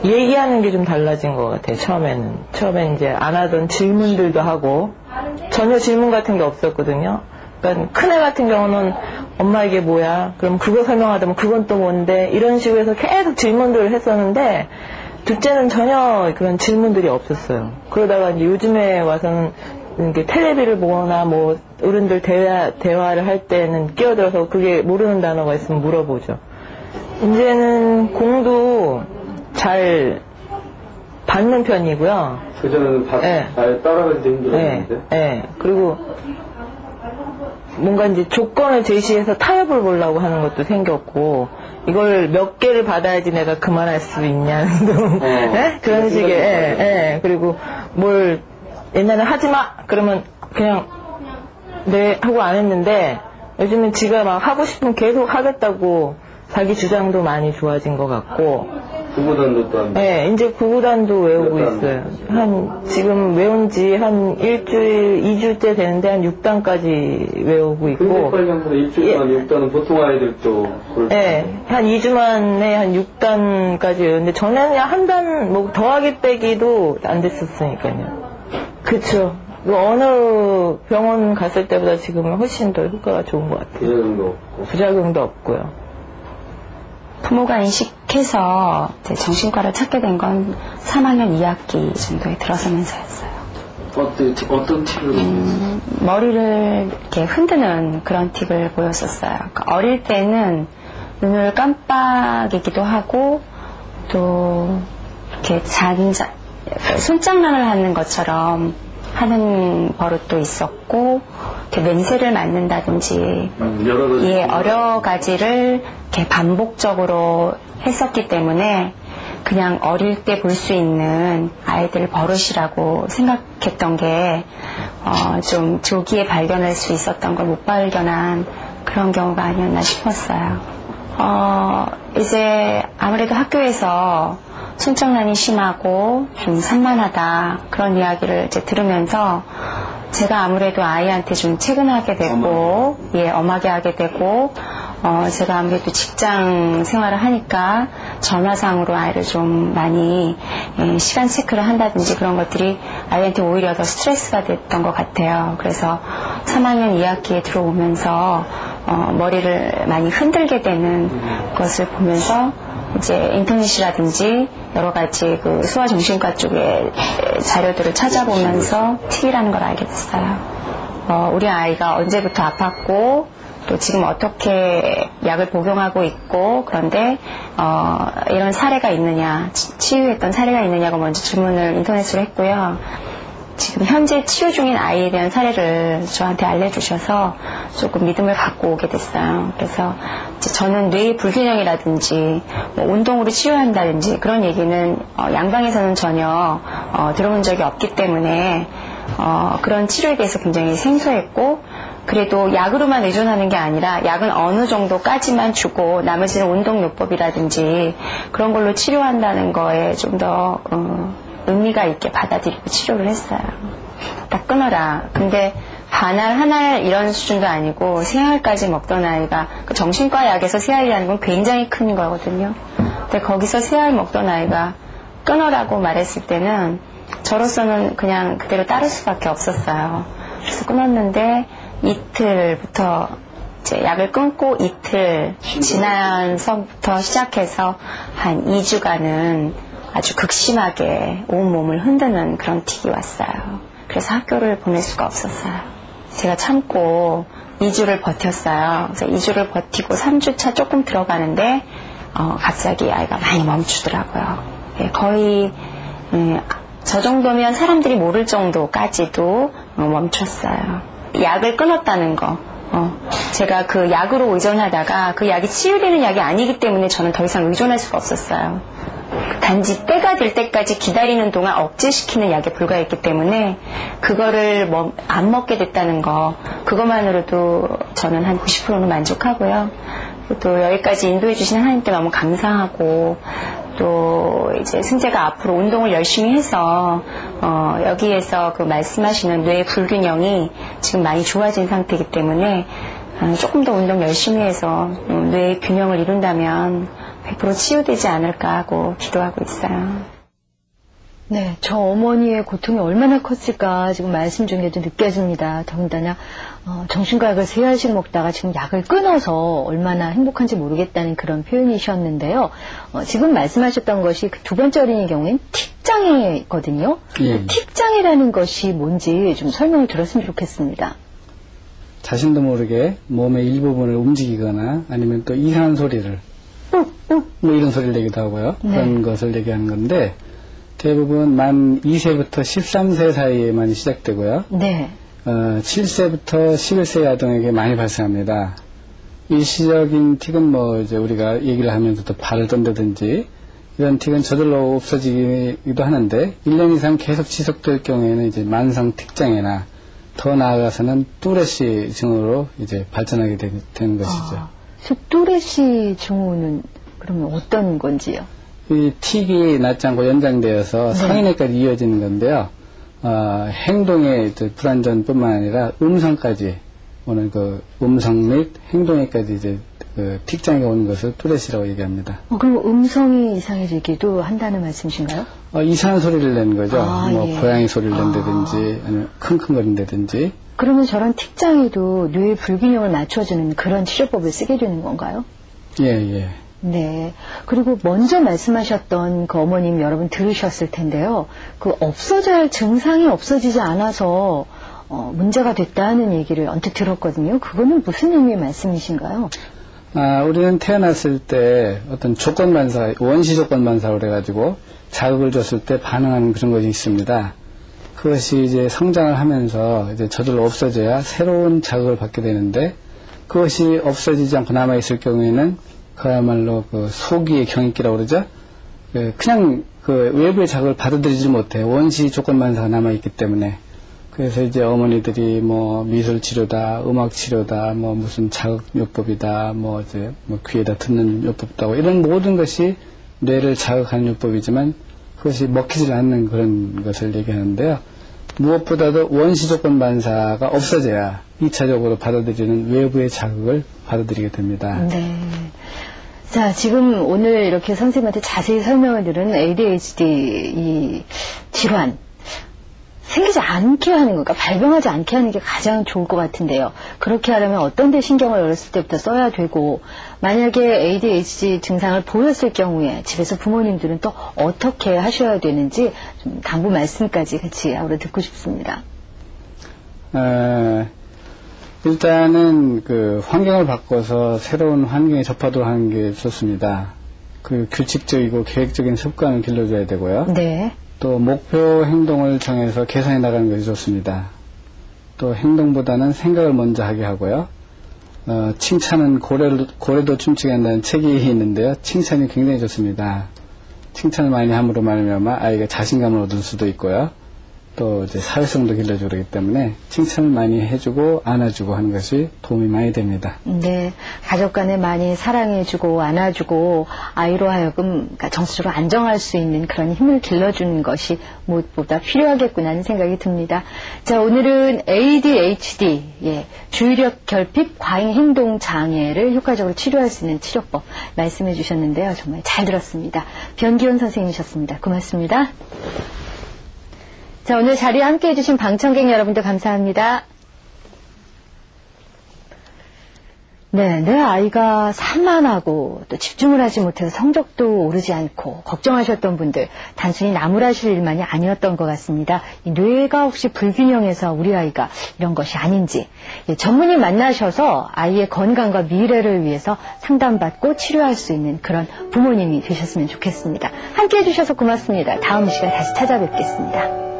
얘기하는 게 좀 달라진 것 같아요. 처음에는 이제 안 하던 질문들도 하고 전혀 질문 같은 게 없었거든요. 그러니까 큰애 같은 경우는 엄마 이게 뭐야? 그럼 그거 설명하자면 그건 또 뭔데? 이런 식으로 해서 계속 질문들을 했었는데 둘째는 전혀 그런 질문들이 없었어요. 그러다가 이제 요즘에 와서는 이렇게 텔레비를 보거나 뭐 어른들 대화를 할 때는 끼어들어서 그게 모르는 단어가 있으면 물어보죠. 이제는 공도 잘 받는 편이고요. 그전에는 잘 따라가기도 힘들었는데. 네. 그리고 뭔가 이제 조건을 제시해서 타협을 보려고 하는 것도 생겼고, 이걸 몇 개를 받아야지 내가 그만할 수 있냐는 등, 그런 식의, 그리고 뭘 옛날에 하지 마! 그러면 그냥 네 하고 안 했는데, 요즘은 지가 막 하고 싶으면 계속 하겠다고 자기 주장도 많이 좋아진 것 같고. 구구단도 또 네, 이제 구구단도 외우고 있어요. 지금 외운 지 한 일주일, 2주째 되는데 한 6단까지 외우고 있고. 근데 빨리 한 일주일 동안 6단은 보통 아이들도. 네, 한 2주 만에 한 6단까지 외웠는데, 전에는 한 단, 뭐, 더하기 빼기도 안 됐었으니까요. 그쵸. 어느 병원 갔을 때보다 지금은 훨씬 더 효과가 좋은 것 같아요. 부작용도 없고. 부작용도 없고요. 부모가 인식해서 정신과를 찾게 된 건 3학년 2학기 정도에 들어서면서였어요. 어떤 팁을? 머리를 이렇게 흔드는 그런 팁을 보였었어요. 그러니까 어릴 때는 눈을 깜빡이기도 하고 또 이렇게 손장난을 하는 것처럼 하는 버릇도 있었고, 이렇게 냄새를 맡는다든지, 여러 가지를 이렇게 반복적으로 했었기 때문에 그냥 어릴 때 볼 수 있는 아이들 버릇이라고 생각했던 게 좀 조기에 발견할 수 있었던 걸 못 발견한 그런 경우가 아니었나 싶었어요. 이제 아무래도 학교에서 손장난이 심하고 좀 산만하다 그런 이야기를 이제 들으면서 제가 아무래도 아이한테 좀 체근하게 되고 엄하게 하게 되고 제가 아무래도 직장 생활을 하니까 전화상으로 아이를 좀 많이 시간 체크를 한다든지 그런 것들이 아이한테 오히려 더 스트레스가 됐던 것 같아요. 그래서 3학년 2학기에 들어오면서 머리를 많이 흔들게 되는 것을 보면서 이제 인터넷이라든지 여러 가지 그 소아정신과 쪽의 자료들을 찾아보면서 팁이라는 걸 알게 됐어요. 우리 아이가 언제부터 아팠고 또 지금 어떻게 약을 복용하고 있고 그런데 이런 사례가 있느냐, 치유했던 사례가 있느냐고 먼저 질문을 인터넷으로 했고요. 지금 현재 치유 중인 아이에 대한 사례를 저한테 알려주셔서 조금 믿음을 갖고 오게 됐어요. 그래서 저는 뇌의 불균형이라든지 뭐 운동으로 치유한다든지 그런 얘기는 양방에서는 전혀 들어본 적이 없기 때문에 그런 치료에 대해서 굉장히 생소했고, 그래도 약으로만 의존하는 게 아니라 약은 어느 정도까지만 주고 나머지는 운동요법이라든지 그런 걸로 치료한다는 거에 좀 더 의미가 있게 받아들이고 치료를 했어요. 딱 끊어라. 근데 반알, 한 알 이런 수준도 아니고 3알까지 먹던 아이가 그 정신과 약에서 3알이라는 건 굉장히 큰 거거든요. 근데 거기서 3알 먹던 아이가 끊어라고 말했을 때는 저로서는 그냥 그대로 따를 수밖에 없었어요. 그래서 끊었는데 이틀부터 이제 약을 끊고 이틀 지나서부터 시작해서 한 2주간은 아주 극심하게 온몸을 흔드는 그런 틱이 왔어요. 그래서 학교를 보낼 수가 없었어요. 제가 참고 2주를 버텼어요. 그래서 2주를 버티고 3주차 조금 들어가는데 갑자기 아이가 많이 멈추더라고요. 거의 저 정도면 사람들이 모를 정도까지도 멈췄어요. 약을 끊었다는 거. 제가 그 약으로 의존하다가 그 약이 치유되는 약이 아니기 때문에 저는 더 이상 의존할 수가 없었어요. 단지 때가 될 때까지 기다리는 동안 억제시키는 약에 불과했기 때문에 그거를 안 먹게 됐다는 거, 그것만으로도 저는 한 90%는 만족하고요. 또 여기까지 인도해 주신 하나님께 너무 감사하고, 또 이제 승재가 앞으로 운동을 열심히 해서 여기에서 그 말씀하시는 뇌의 불균형이 지금 많이 좋아진 상태이기 때문에 조금 더 운동 열심히 해서 뇌의 균형을 이룬다면 100% 치유되지 않을까 하고 기도하고 있어요. 네, 저 어머니의 고통이 얼마나 컸을까 지금 말씀 중에도 느껴집니다. 더군다나 정신과 약을 3알씩 먹다가 지금 약을 끊어서 얼마나 행복한지 모르겠다는 그런 표현이셨는데요. 지금 말씀하셨던 것이 그 두 번째 어린이 경우엔 틱장애거든요. 예. 틱장애라는 것이 뭔지 좀 설명을 들었으면 좋겠습니다. 자신도 모르게 몸의 일부분을 움직이거나 아니면 또 이상한 소리를 뭐 이런 소리를 내기도 하고요. 네. 그런 것을 얘기하는 건데 대부분 만 2세부터 13세 사이에만 시작되고요. 네. 7세부터 11세 아동에게 많이 발생합니다. 일시적인 틱은 뭐 이제 우리가 얘기를 하면서 또 발을 떤다든지 이런 틱은 저절로 없어지기도 하는데 1년 이상 계속 지속될 경우에는 이제 만성 틱장애나 더 나아가서는 뚜레시 증후로 이제 발전하게 되는 것이죠. 저 뚜레시 증후는 그러면 어떤 건지요? 이 틱이 낫지 않고 연장되어서 성인에까지 이어지는 건데요. 행동의 불안전뿐만 아니라 음성까지 오는 그 음성 및 행동에까지 이제 그 틱장애가 오는 것을 뚜레시라고 얘기합니다. 그럼 음성이 이상해지기도 한다는 말씀이신가요? 이상한 소리를 내는 거죠. 예. 고양이 소리를 낸다든지 아니면 킁킁거린다든지. 그러면 저런 틱장애도 뇌의 불균형을 맞춰주는 그런 치료법을 쓰게 되는 건가요? 예. 네. 그리고 먼저 말씀하셨던 그 어머님 여러분 들으셨을 텐데요. 그 없어져야 할 증상이 없어지지 않아서 문제가 됐다는 얘기를 언뜻 들었거든요. 그거는 무슨 의미의 말씀이신가요? 우리는 태어났을 때 어떤 조건반사, 원시 조건반사로 해가지고 자극을 줬을 때 반응하는 그런 것이 있습니다. 그것이 이제 성장을 하면서 이제 저절로 없어져야 새로운 자극을 받게 되는데 그것이 없어지지 않고 남아있을 경우에는 그야말로 그 소기의 경익기라고 그러죠. 그냥 그 외부의 자극을 받아들이지 못해 원시 조건반사가 남아있기 때문에 그래서 이제 어머니들이 뭐 미술 치료다, 음악 치료다, 뭐 무슨 자극요법이다, 뭐 이제 뭐 귀에다 듣는 요법도 하고 이런 모든 것이 뇌를 자극하는 요법이지만 그것이 먹히지 않는 그런 것을 얘기하는데요. 무엇보다도 원시 조건 반사가 없어져야 2차적으로 받아들이는 외부의 자극을 받아들이게 됩니다. 네. 자, 지금 오늘 이렇게 선생님한테 자세히 설명을 들은 ADHD 이 질환 생기지 않게 하는 거, 그러니까 발병하지 않게 하는 게 가장 좋을 것 같은데요. 그렇게 하려면 어떤 데 신경을 어렸을 때부터 써야 되고 만약에 ADHD 증상을 보였을 경우에 집에서 부모님들은 또 어떻게 하셔야 되는지 좀 당부 말씀까지 같이 아우러 듣고 싶습니다. 일단은 그 환경을 바꿔서 새로운 환경에 접하도록 하는 게 좋습니다. 그 규칙적이고 계획적인 습관을 길러줘야 되고요. 네. 또 목표 행동을 정해서 개선해 나가는 것이 좋습니다. 또 행동보다는 생각을 먼저 하게 하고요. 칭찬은 고래도 춤추게 한다는 책이 있는데요. 칭찬이 굉장히 좋습니다. 칭찬을 많이 함으로 말미암아 아이가 자신감을 얻을 수도 있고요. 또 이제 사회성도 길러주고 그러기 때문에 칭찬을 많이 해주고 안아주고 하는 것이 도움이 많이 됩니다. 네, 가족 간에 많이 사랑해주고 안아주고 아이로 하여금 그러니까 정서적으로 안정할 수 있는 그런 힘을 길러주는 것이 무엇보다 필요하겠구나 하는 생각이 듭니다. 자, 오늘은 ADHD, 주의력 결핍 과잉 행동 장애를 효과적으로 치료할 수 있는 치료법 말씀해 주셨는데요. 정말 잘 들었습니다. 변기원 선생님이셨습니다. 고맙습니다. 자, 오늘 자리에 함께해 주신 방청객 여러분들 감사합니다. 네, 내 아이가 산만하고 또 집중을 하지 못해서 성적도 오르지 않고 걱정하셨던 분들 단순히 나무라실 일만이 아니었던 것 같습니다. 이 뇌가 혹시 불균형해서 우리 아이가 이런 것이 아닌지 전문의 만나셔서 아이의 건강과 미래를 위해서 상담받고 치료할 수 있는 그런 부모님이 되셨으면 좋겠습니다. 함께해 주셔서 고맙습니다. 다음 시간 다시 찾아뵙겠습니다.